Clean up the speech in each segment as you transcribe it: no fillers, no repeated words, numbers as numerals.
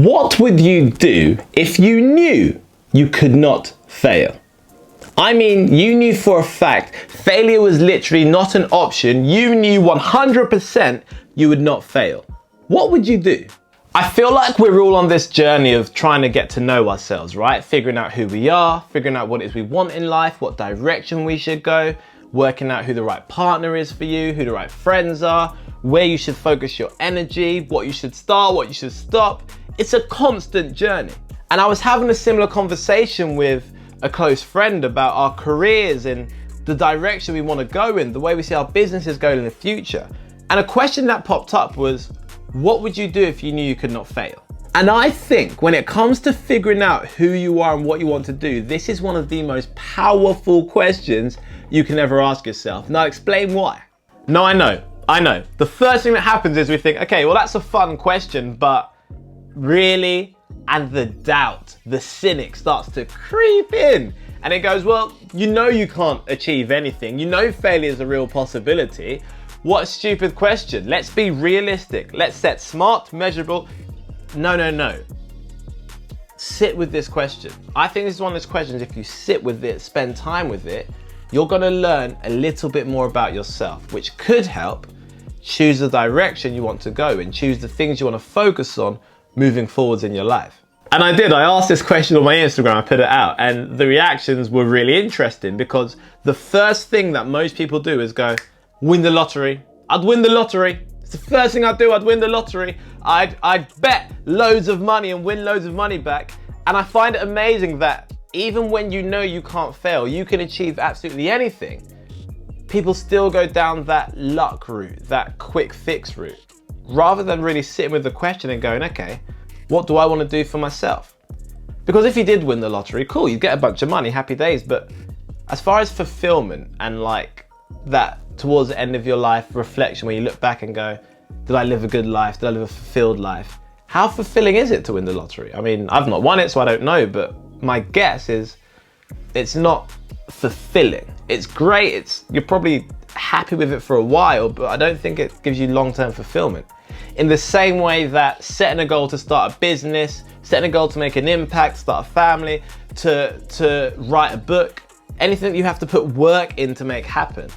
What would you do if you knew you could not fail? I mean, you knew for a fact failure was literally not an option. You knew 100% you would not fail. What would you do? I feel like we're all on this journey of trying to get to know ourselves, right? Figuring out who we are, figuring out what it is we want in life, what direction we should go, working out who the right partner is for you, who the right friends are, where you should focus your energy, what you should start, what you should stop. It's a constant journey. And I was having a similar conversation with a close friend about our careers and the direction we want to go in, the way we see our businesses going in the future. And a question that popped up was, what would you do if you knew you could not fail? And I think when it comes to figuring out who you are and what you want to do, this is one of the most powerful questions you can ever ask yourself. Now explain why. No, I know. The first thing that happens is we think, okay, well that's a fun question, but really? And the doubt, the cynic starts to creep in. And it goes, well, you know you can't achieve anything. You know failure is a real possibility. What a stupid question. Let's be realistic. Let's set smart, measurable. No. Sit with this question. I think this is one of those questions, if you sit with it, spend time with it, you're gonna learn a little bit more about yourself, which could help choose the direction you want to go and choose the things you wanna focus on moving forwards in your life. And I asked this question on my Instagram, I put it out, and the reactions were really interesting because the first thing that most people do is go, win the lottery. I'd win the lottery. It's the first thing I'd do, I'd win the lottery. I'd bet loads of money and win loads of money back. And I find it amazing that even when you know you can't fail, you can achieve absolutely anything. People still go down that luck route, that quick fix route, rather than really sitting with the question and going, okay, what do I want to do for myself? Because if you did win the lottery, cool, you'd get a bunch of money, happy days. But as far as fulfillment and like that towards the end of your life reflection where you look back and go, did I live a good life? Did I live a fulfilled life? How fulfilling is it to win the lottery? I mean, I've not won it, so I don't know, but my guess is it's not fulfilling. It's great, you're probably happy with it for a while, but I don't think it gives you long-term fulfillment. In the same way that setting a goal to start a business, setting a goal to make an impact, start a family, to write a book, anything that you have to put work in to make happen,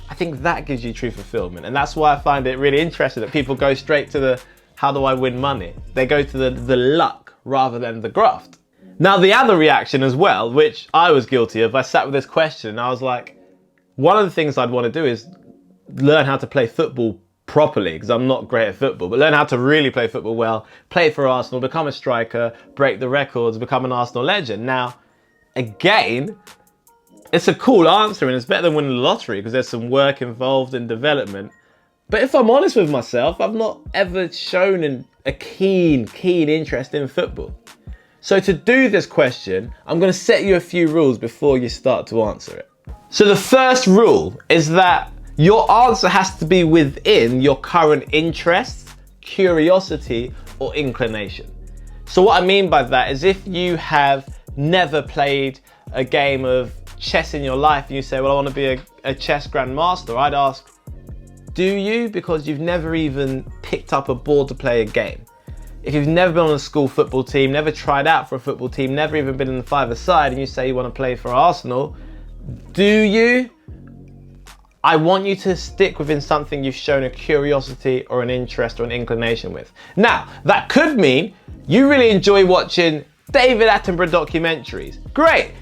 I think that gives you true fulfillment. And that's why I find it really interesting that people go straight to the, how do I win money? They go to the luck rather than the graft. Now the other reaction as well, which I was guilty of, I sat with this question and I was like, one of the things I'd want to do is learn how to play football properly, because I'm not great at football, but learn how to really play football well, play for Arsenal, become a striker, break the records, become an Arsenal legend. Now, again, it's a cool answer and it's better than winning the lottery because there's some work involved in development. But if I'm honest with myself, I've not ever shown a keen interest in football. So to do this question, I'm going to set you a few rules before you start to answer it. So the first rule is that your answer has to be within your current interests, curiosity, or inclination. So what I mean by that is if you have never played a game of chess in your life and you say, well, I want to be a chess grandmaster, I'd ask, do you? Because you've never even picked up a board to play a game. If you've never been on a school football team, never tried out for a football team, never even been in the five-a-side, and you say you want to play for Arsenal, do you? I want you to stick within something you've shown a curiosity or an interest or an inclination with. Now, that could mean you really enjoy watching David Attenborough documentaries. Great,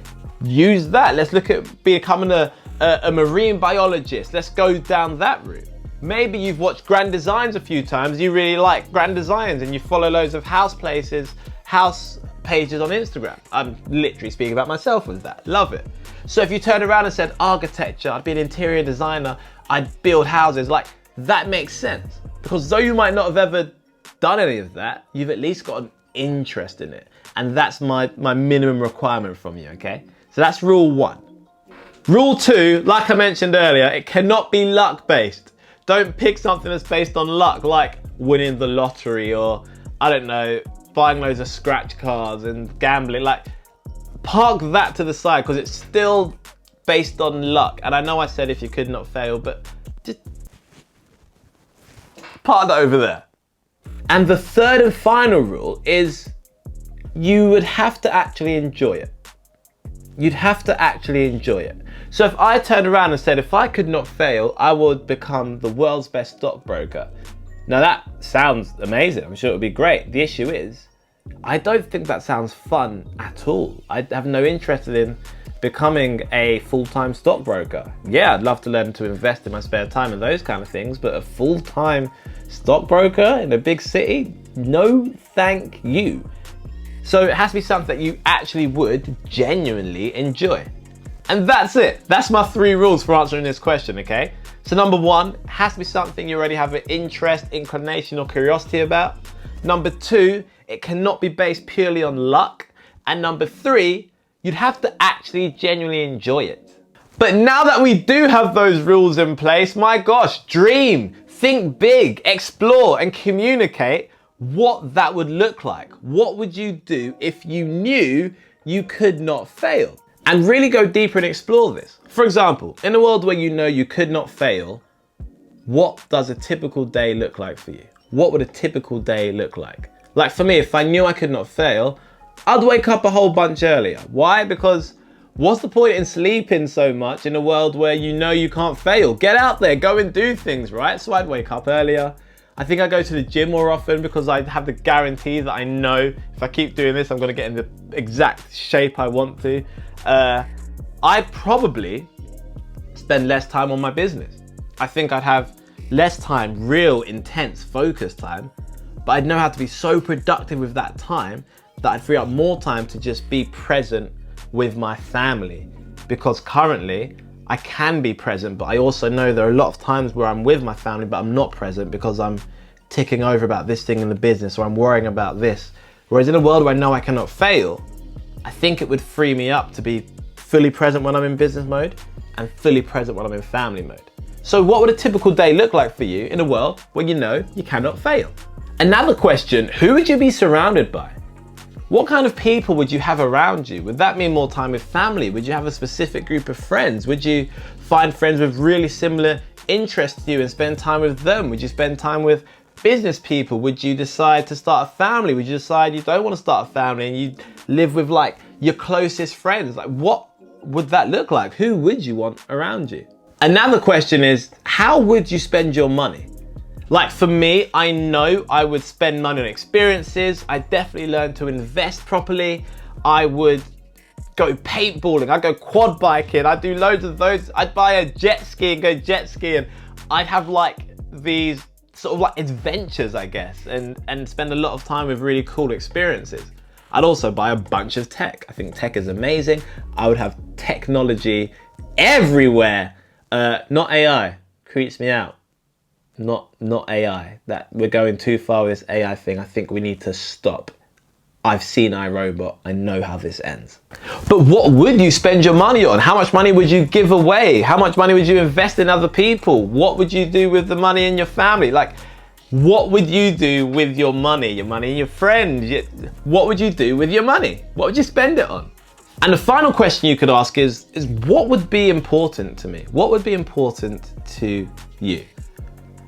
use that. Let's look at becoming a marine biologist. Let's go down that route. Maybe you've watched Grand Designs a few times. You really like Grand Designs and you follow loads of house pages on Instagram. I'm literally speaking about myself with that. Love it. So if you turned around and said architecture, I'd be an interior designer, I'd build houses, like that makes sense. Because though you might not have ever done any of that, you've at least got an interest in it. And that's my minimum requirement from you, okay? So that's rule one. Rule two, like I mentioned earlier, it cannot be luck-based. Don't pick something that's based on luck, like winning the lottery or, I don't know, buying loads of scratch cards and gambling. Like, park that to the side because it's still based on luck. And I know I said if you could not fail, but just park that over there. And the third and final rule is you would have to actually enjoy it. You'd have to actually enjoy it. So if I turned around and said, if I could not fail, I would become the world's best stockbroker. Now that sounds amazing. I'm sure it would be great. The issue is, I don't think that sounds fun at all. I have no interest in becoming a full-time stockbroker. Yeah, I'd love to learn to invest in my spare time and those kind of things, but a full-time stockbroker in a big city? No, thank you. So it has to be something that you actually would genuinely enjoy. And that's it. That's my 3 rules for answering this question, okay? So number 1, it has to be something you already have an interest, inclination, or curiosity about. Number 2, it cannot be based purely on luck. And number 3, you'd have to actually genuinely enjoy it. But now that we do have those rules in place, my gosh, dream, think big, explore, and communicate what that would look like. What would you do if you knew you could not fail? And really go deeper and explore this. For example, in a world where you know you could not fail, what does a typical day look like for you? What would a typical day look like? Like for me, if I knew I could not fail, I'd wake up a whole bunch earlier. Why? Because what's the point in sleeping so much in a world where you know you can't fail? Get out there, go and do things, right? So I'd wake up earlier. I think I go to the gym more often because I have the guarantee that I know if I keep doing this, I'm gonna get in the exact shape I want to. I'd probably spend less time on my business. I think I'd have less time, real intense focus time, but I'd know how to be so productive with that time that I'd free up more time to just be present with my family. Because currently, I can be present, but I also know there are a lot of times where I'm with my family, but I'm not present because I'm ticking over about this thing in the business or I'm worrying about this. Whereas in a world where I know I cannot fail, I think it would free me up to be fully present when I'm in business mode and fully present when I'm in family mode. So what would a typical day look like for you in a world where you know you cannot fail? Another question, who would you be surrounded by? What kind of people would you have around you? Would that mean more time with family? Would you have a specific group of friends? Would you find friends with really similar interests to you and spend time with them? Would you spend time with business people? Would you decide to start a family? Would you decide you don't want to start a family and you live with like your closest friends? Like what would that look like? Who would you want around you? Another question is, how would you spend your money? Like for me, I know I would spend money on experiences. I definitely learn to invest properly. I would go paintballing. I'd go quad biking. I'd do loads of those. I'd buy a jet ski and go jet skiing. I'd have like these sort of like adventures, I guess, and spend a lot of time with really cool experiences. I'd also buy a bunch of tech. I think tech is amazing. I would have technology everywhere. Not AI, creeps me out. Not AI. That we're going too far with this AI thing. I think we need to stop. I've seen iRobot. I know how this ends. But what would you spend your money on? How much money would you give away? How much money would you invest in other people? What would you do with the money in your family? Like, what would you do with your money? Your money and your friends? What would you do with your money? What would you spend it on? And the final question you could ask is what would be important to me? What would be important to you?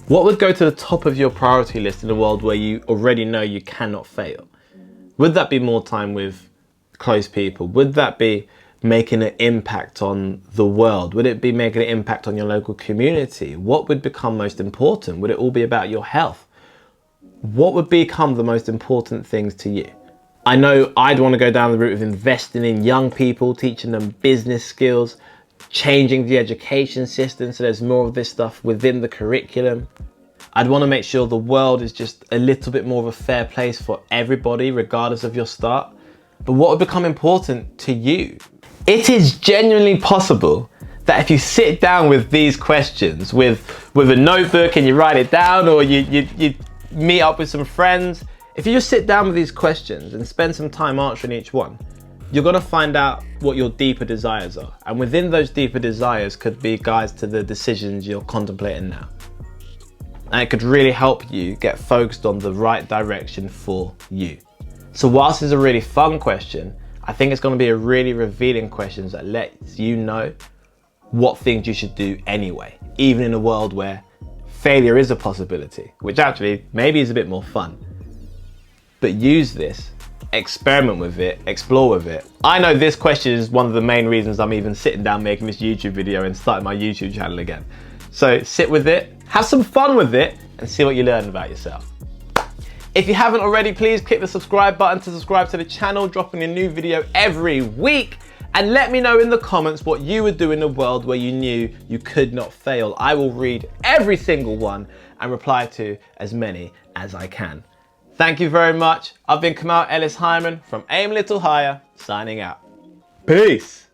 What would go to the top of your priority list in a world where you already know you cannot fail? Would that be more time with close people? Would that be making an impact on the world? Would it be making an impact on your local community? What would become most important? Would it all be about your health? What would become the most important things to you? I know I'd want to go down the route of investing in young people, teaching them business skills, changing the education system so there's more of this stuff within the curriculum. I'd want to make sure the world is just a little bit more of a fair place for everybody, regardless of your start. But what would become important to you? It is genuinely possible that if you sit down with these questions with a notebook and you write it down, or you meet up with some friends, if you just sit down with these questions and spend some time answering each one, you're gonna find out what your deeper desires are. And within those deeper desires could be guides to the decisions you're contemplating now. And it could really help you get focused on the right direction for you. So whilst it's a really fun question, I think it's gonna be a really revealing question that lets you know what things you should do anyway, even in a world where failure is a possibility, which actually maybe is a bit more fun. But use this experiment with it, explore with it. I know this question is one of the main reasons I'm even sitting down making this YouTube video and starting my YouTube channel again. So sit with it, have some fun with it, and see what you learn about yourself. If you haven't already, please click the subscribe button to subscribe to the channel, dropping a new video every week. And let me know in the comments what you would do in a world where you knew you could not fail. I will read every single one and reply to as many as I can. Thank you very much. I've been Kamal Ellis-Hyman from Aim a Little Higher, signing out. Peace.